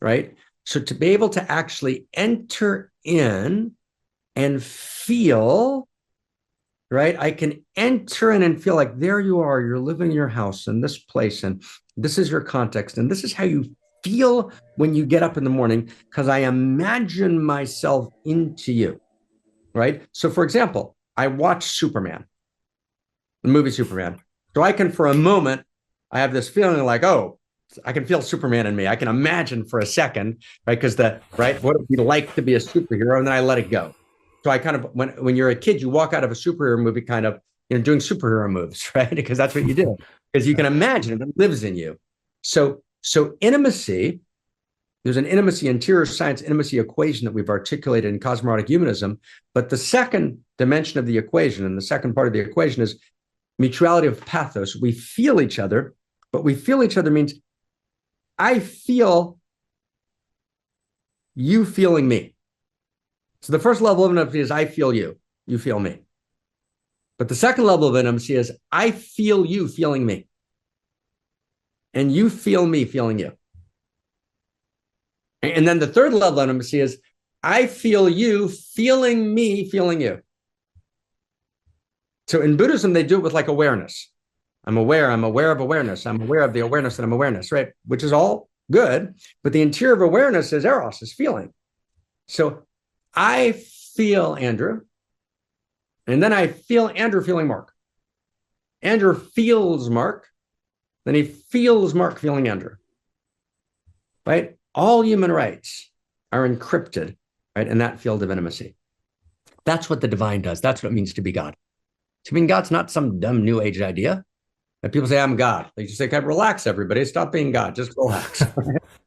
right? So to be able to actually enter in and feel, right? I can enter in and feel like there you are, you're living in your house in this place, and this is your context, and this is how you feel when you get up in the morning because I imagine myself into you, right? So, for example, I watch Superman, the movie Superman. So I can, for a moment, I have this feeling like, oh, I can feel Superman in me. I can imagine for a second, right? Because what it would be like to be a superhero, and then I let it go. So I kind of, when you're a kid, you walk out of a superhero movie kind of, doing superhero moves, right? Because that's what you do. Because you can imagine it lives in you. So intimacy, there's an intimacy, interior science intimacy equation that we've articulated in cosmologic humanism. But the second dimension of the equation, and the second part of the equation, is mutuality of pathos. We feel each other, but we feel each other means I feel you feeling me. So the first level of intimacy is I feel you, you feel me. But the second level of intimacy is I feel you feeling me. And you feel me feeling you. And then the third level of intimacy is I feel you feeling me feeling you. So in Buddhism, they do it with like awareness. I'm aware of awareness. I'm aware of the awareness that I'm awareness, right? Which is all good. But the interior of awareness is Eros, is feeling. So I feel Andrew, and then I feel Andrew feeling Mark. Andrew feels Mark, then he feels Mark feeling Andrew, right? All human rights are encrypted, right, in that field of intimacy. That's what the divine does. That's what it means to be God. To be God's not some dumb new age idea that people say, I'm God. They just say, okay, relax, everybody. Stop being God. Just relax.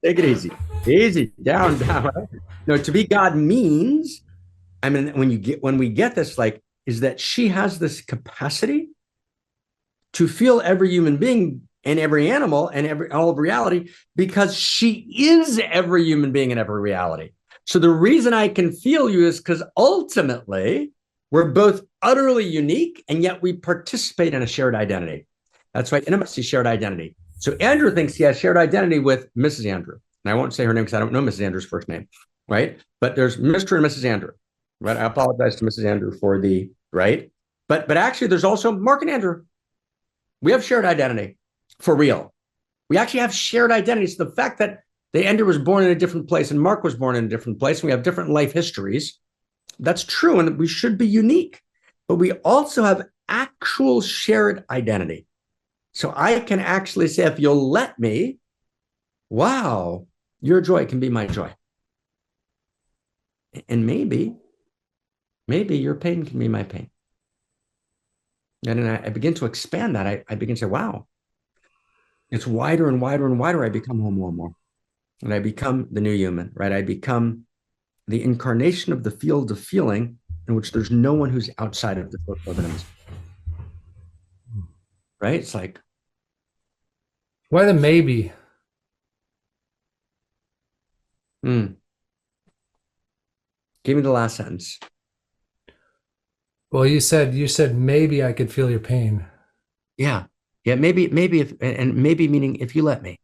Take it easy. Easy. Down. Right? No, to be God means, I mean, when we get this, like, is that she has this capacity to feel every human being and every animal and all of reality because she is every human being in every reality. So the reason I can feel you is because ultimately we're both utterly unique and yet we participate in a shared identity. That's right. Intimacy, shared identity. So Andrew thinks he has shared identity with Mrs. Andrew. And I won't say her name because I don't know Mrs. Andrew's first name, right? But there's Mr. and Mrs. Andrew, right? I apologize to Mrs. Andrew for the, right? But actually there's also Mark and Andrew. We have shared identity for real. We actually have shared identity. So the fact that Andrew was born in a different place and Mark was born in a different place, and we have different life histories, that's true. And we should be unique, but we also have actual shared identity. So I can actually say, if you'll let me, wow, your joy can be my joy. And maybe your pain can be my pain. And then I begin to expand that. I begin to say, wow, it's wider and wider and wider. I become more and more. And I become the new human, right? I become the incarnation of the field of feeling in which there's no one who's outside of the field of intimacy. Right? It's like, why the maybe? Give me the last sentence. Well, you said maybe I could feel your pain. Yeah. Maybe if, and maybe meaning if you let me,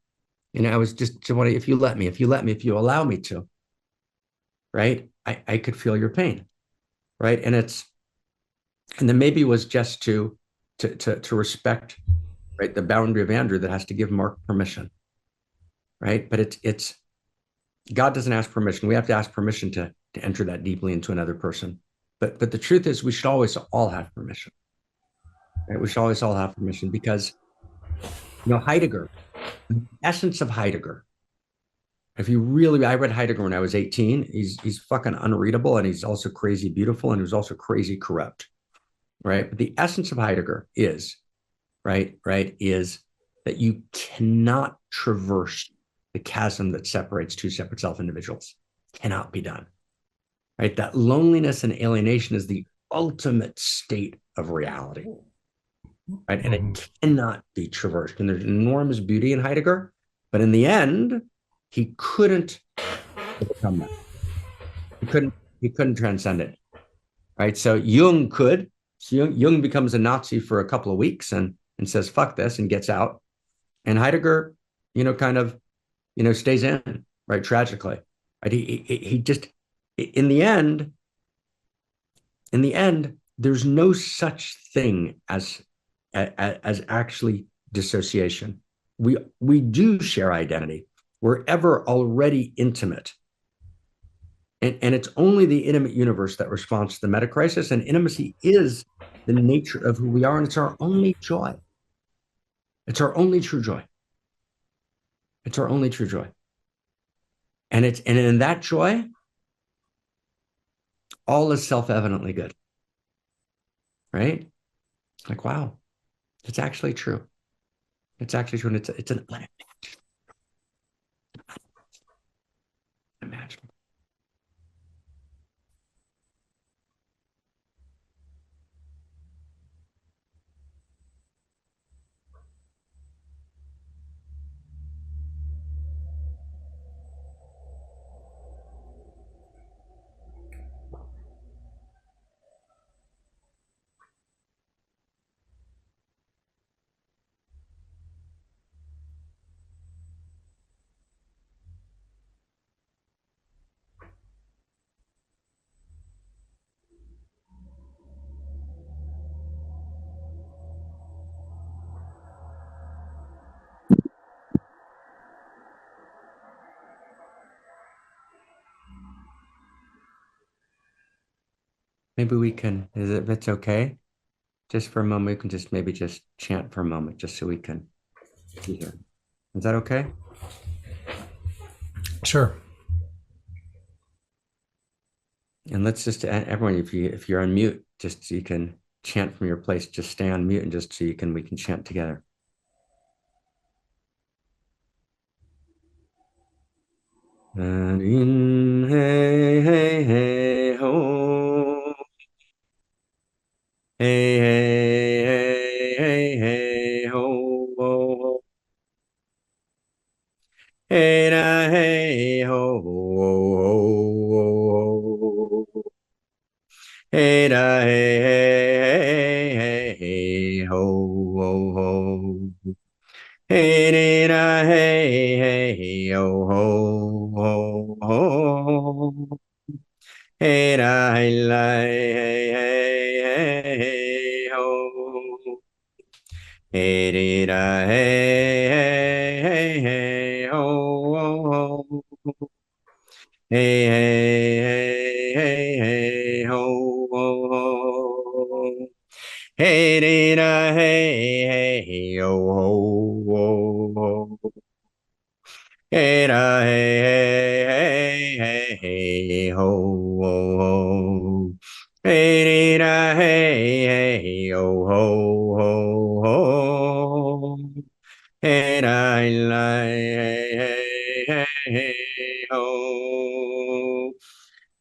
I was just wondering if you let me, if you allow me to, right? I could feel your pain, right? And the maybe was just to respect, right, the boundary of Andrew that has to give Mark permission, right? But it's God doesn't ask permission. We have to ask permission to enter that deeply into another person. But the truth is, we should always all have permission. Right? We should always all have permission because, Heidegger, the essence of Heidegger. I read Heidegger when I was 18. He's fucking unreadable, and he's also crazy beautiful, and he was also crazy corrupt, right? But the essence of Heidegger is, is that you cannot traverse the chasm that separates two separate self-individuals. Cannot be done, right? That loneliness and alienation is the ultimate state of reality, right? And it cannot be traversed. And there's enormous beauty in Heidegger, but in the end, he couldn't overcome that. He couldn't transcend it, right? So Jung could. So Jung becomes a Nazi for a couple of weeks and says, fuck this, and gets out. And Heidegger, kind of, stays in, right? Tragically, right? He just, in the end, there's no such thing as actually dissociation. We do share identity. we're ever already intimate. And it's only the intimate universe that responds to the meta crisis. And intimacy is the nature of who we are. And it's our only joy. It's our only true joy. It's our only true joy. And in that joy, all is self-evidently good. Right? Like, wow, it's actually true. It's actually true. And it's an unimaginable. Maybe we can, if it's okay, just for a moment, we can just maybe just chant for a moment, just so we can be here. Is that okay? Sure. And let's just, everyone, if you're on mute, just so you can chant from your place, just stay on mute and just so we can chant together. In hey hey hey ho, hey hey hey hey hey ho, ho. Hey da hey ho, ho, ho. Hey da hey hey hey hey ho, ho, ho. Hey da hey hey ho, ho, ho, ho. Hey da hey hey hey hey ho. Hey da hey hey hey ho, ho, ho. Hey, hey, hey, hey, hey, ho, ho, ho. Hey, dee, da, hey, hey, hey, ho, ho, ho, ho. Hey, da, hey, hey, hey, hey, hey, ho, ho, ho. Hey, dee, da, hey, hey, hey, ho, ho, ho, ho. Hey, da, hey, hey, hey, hey, ho.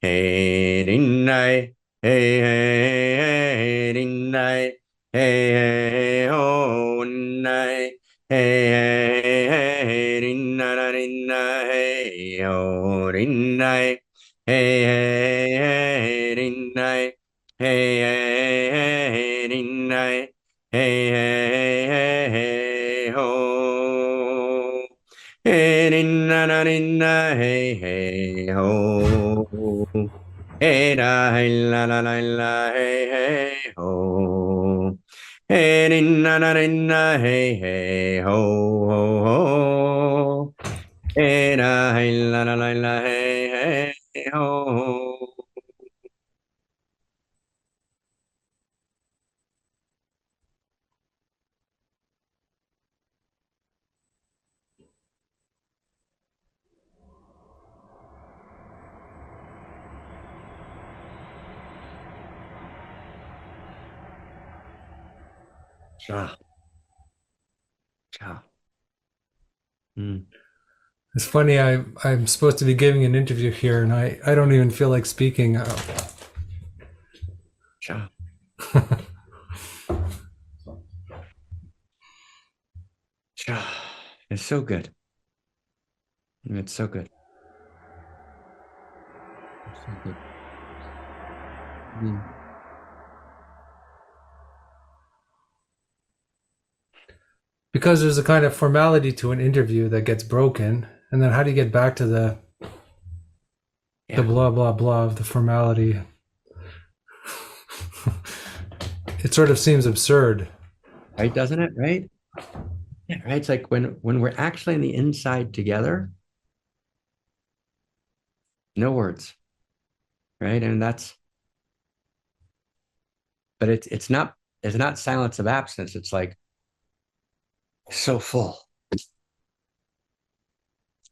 Hey, din, hey, hey, hey, din, hey, hey, ho, din, hey, hey, hey, din, din, hey, ho, din, hey, hey, din, hey, hey, din, hey, hey, ho. Hey, hey, hey, ho. Hey, da, hey, la, hey, hey, ho. Hey, hey, hey, ho, ho, ho. Hey, da, hey, hey, hey, ho. Cha, cha. Mm. It's funny. I'm supposed to be giving an interview here, and I don't even feel like speaking. Cha. Cha. It's so good. It's so good. It's so good. Mm. Because there's a kind of formality to an interview that gets broken, and then how do you get back to the Yeah. blah blah blah of the formality? It sort of seems absurd. Right, doesn't it? Right? Yeah, right. It's like when we're actually on the inside together, No words. Right. And but it's not silence of absence. It's like so full.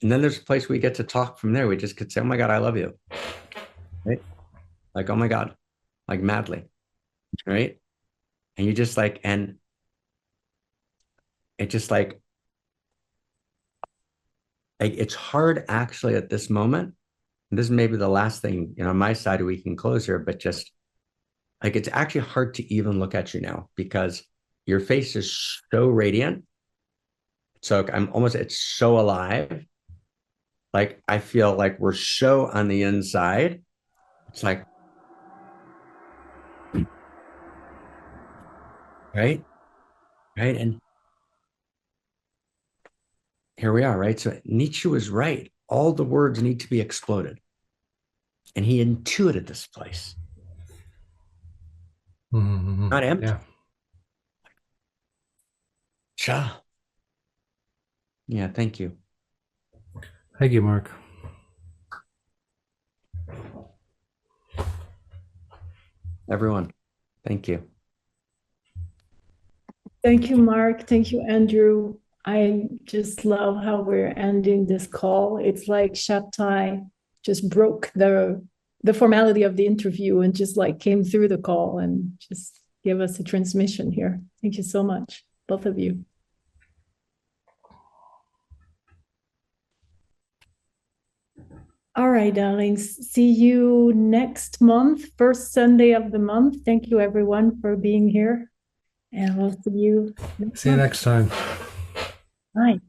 And then there's a place we get to talk from there. We just could say, oh my God, I love you. Right. Like, oh my God, like madly. Right. And you just like, and it just like it's hard actually at this moment. And this is maybe the last thing, on my side we can close here, but just like it's actually hard to even look at you now because your face is so radiant. So it's so alive. Like I feel like we're so on the inside. It's like, right, right. And here we are, right? So Nietzsche was right. All the words need to be exploded. And he intuited this place. Mm-hmm. Not empty. Yeah. Cha. Yeah, thank you. Thank you, Marc. Everyone, thank you. Thank you, Marc. Thank you, Andrew. I just love how we're ending this call. It's like Sabbatai just broke the formality of the interview and just like came through the call and just gave us a transmission here. Thank you so much, both of you. All right, darlings. See you next month, first Sunday of the month. Thank you, everyone, for being here. And we'll see you next See you month. next time. Bye.